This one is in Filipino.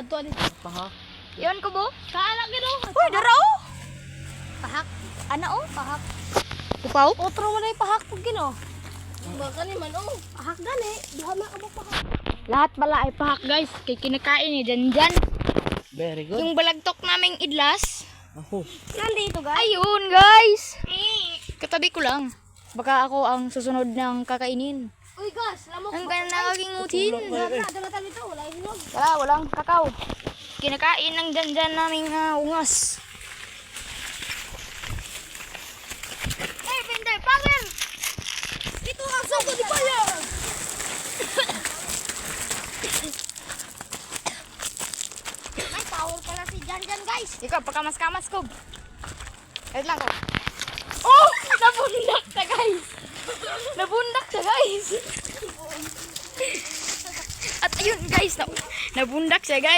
dito ani. Pahak. Yan ko bo? Kaala gino. Uy, dara oh. Pahak. Ana oh. Pahak. Upaw? Otro mo na pahak pug gino. Baka ni man oh. Pahak gani. Duha man ka ba pahak? Lahat pala ay pahak guys. Kay kinakain ni Janjan. Very good. Yung balagtok naming idlas. Ako. Nandito guys. Ayun guys. Katabi ko lang. Baka ako ang susunod ng kakainin. Uy guys, lamok. Ang ganda ng aking utin. Dala tayo dito, wala hinog. Wala, walang kakao. Kinakain ng Janjan naming ungas. Hey, Bender, power! Dito ang suko di pala. May power pala si Janjan guys. Ikaw, pagkamas-kamas ko. Wait lang ko. Oh! Nabundak siya guys! Nabundak siya guys! At ayun guys, nabundak siya guys!